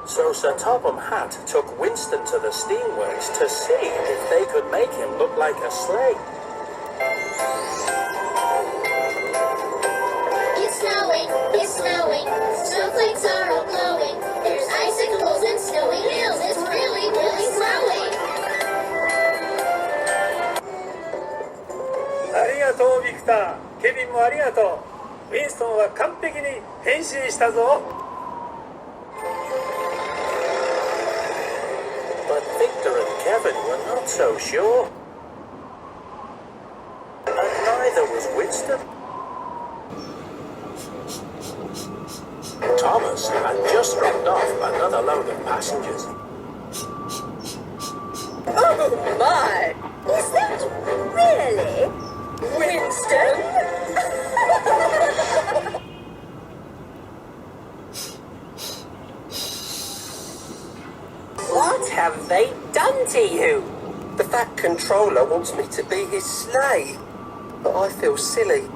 So Sir Topham Hatt took Winston to the steamworks to see if they could make him look like a sleigh. It's snowing, snowflakes are all glowing. There's icicles and snowy hills, it's really, really snowing. ありがとうビクター、ケビンもありがとう。ウィンストンは完璧に変身したぞ。But Victor and Kevin were not so sure. And neither was Winston. Thomas had just dropped off another load of passengers. Oh my! Is that really Winston? What have they done to you? The Fat Controller wants me to be his sleigh, but I feel silly.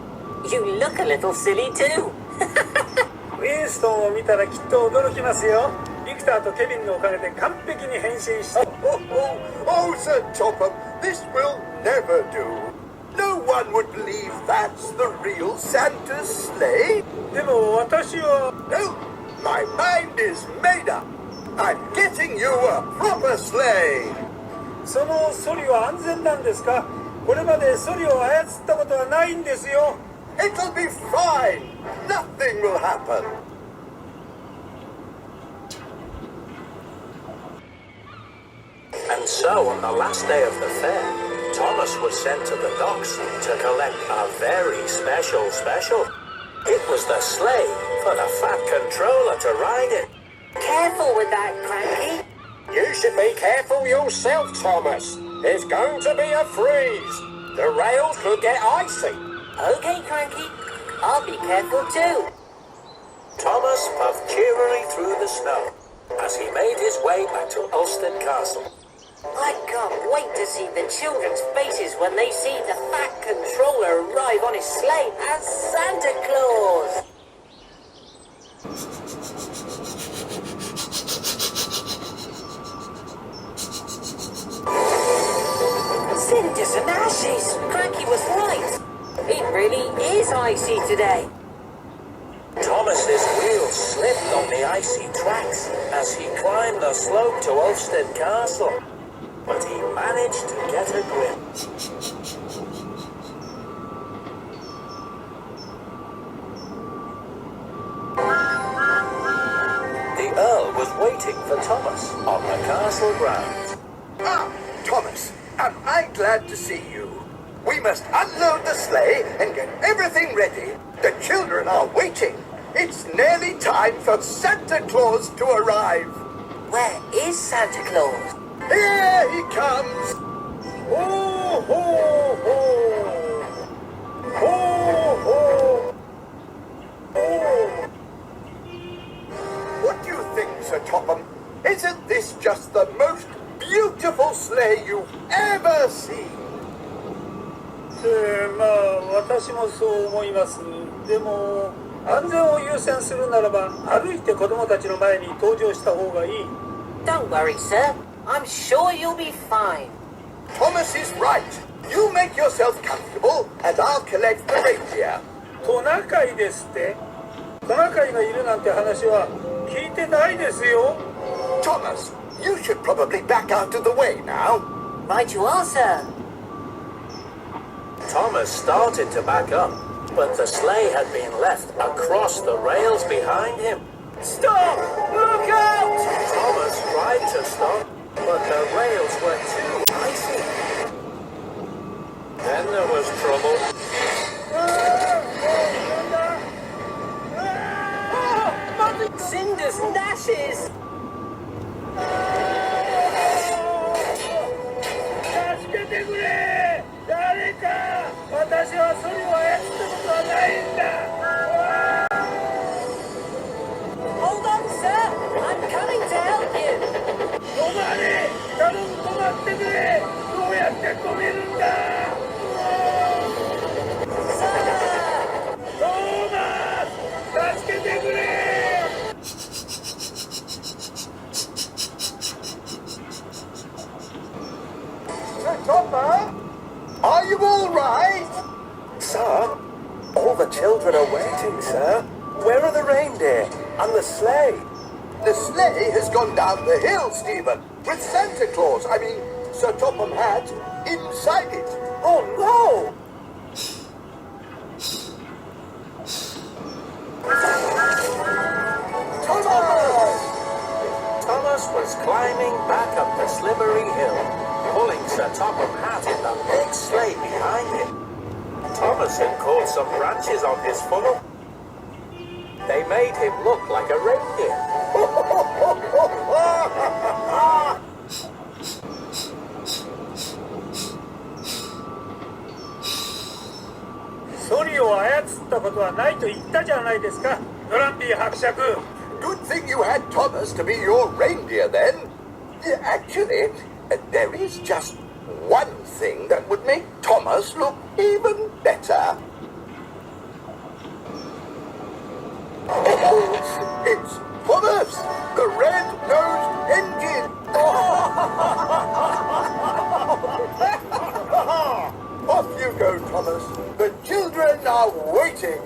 You look a little silly too. ウィンストンを見たらきっと驚きますよ。ビクターとケビンのおかげで完璧に変身した。Oh, Sir Topham, this will never do. No one would believe that's the real Santa's sleigh. でも私は。 No, my mind is made up. I'm getting you a proper sleigh. そのソリは安全なんですか？これまでソリを操ったことはないんですよ。It'll be fine. Nothing will happen. And so on the last day of the fair, Thomas was sent to the docks to collect a very special. It was the sleigh for the Fat Controller to ride in. Careful with that, Cranky. You should be careful yourself, Thomas. There's going to be a freeze. The rails could get icy. Okay, Cranky. I'll be careful too. Thomas puffed cheerily through the snow as he made his way back to Ulstead Castle. I can't wait to see the children's faces when they see the Fat Controller arrive on his sleigh as Santa Claus. Cinders and ashes. Cranky was right. It really is icy today. Thomas's wheels slipped on the icy tracks as he climbed the slope to Ulstead Castle, but he managed to get a grip. The Earl was waiting for Thomas on the castle grounds. Ah, Thomas, am I glad to see you. We must unload the sleigh and get everything ready. The children are waiting. It's nearly time for Santa Claus to arrive. Where is Santa Claus? Here he comes. Ho, ho, ho. Ho, ho. Ho. What do you think, Sir Topham? Isn't this just the most beautiful sleigh you've ever seen? まあ私もそう思います。でも安全を優先するならば歩いて子供たちの前に登場した方がいい。Don't worry, sir. I'm sure you'll be fine. Thomas is right. You make yourself comfortable and I'll collect the reindeer. トナカイですって？トナカイがいるなんて話は聞いてないですよ。Thomas, you should probably back out of the way now. Right you are, sir. Thomas started to back up, but the sleigh had been left across the rails behind him. Stop! Look out! Thomas tried to stop, but the rails were too icy. Then there was trouble. Cinders and ashes. 助けてくれ！誰か！私はそれを操ったことはないんだ！ Hold on, sir. I'm coming to help you. 止まれ！頼む止まってくれ！どうやって止めるんだ！ Sir! トーマス！助けてくれ！ you all right? Sir, all the children are waiting, sir. Where are the reindeer and the sleigh? The sleigh has gone down the hill, Stephen, with Santa Claus, Sir Topham Hatt, inside it. Oh no! Thomas was climbing back up the slippery hill, pulling Sir Topham Hatt in the big sleigh behind him. Thomas had caught some branches on his funnel. They made him look like a reindeer.ソリを操ったことはないと言ったじゃないですか、グランピー伯爵。 Good thing you had Thomas to be your reindeer then. Actually, there is just one thing that would make Thomas look even better. It's Thomas, the red-nosed engine. Off you go, Thomas. The children are waiting.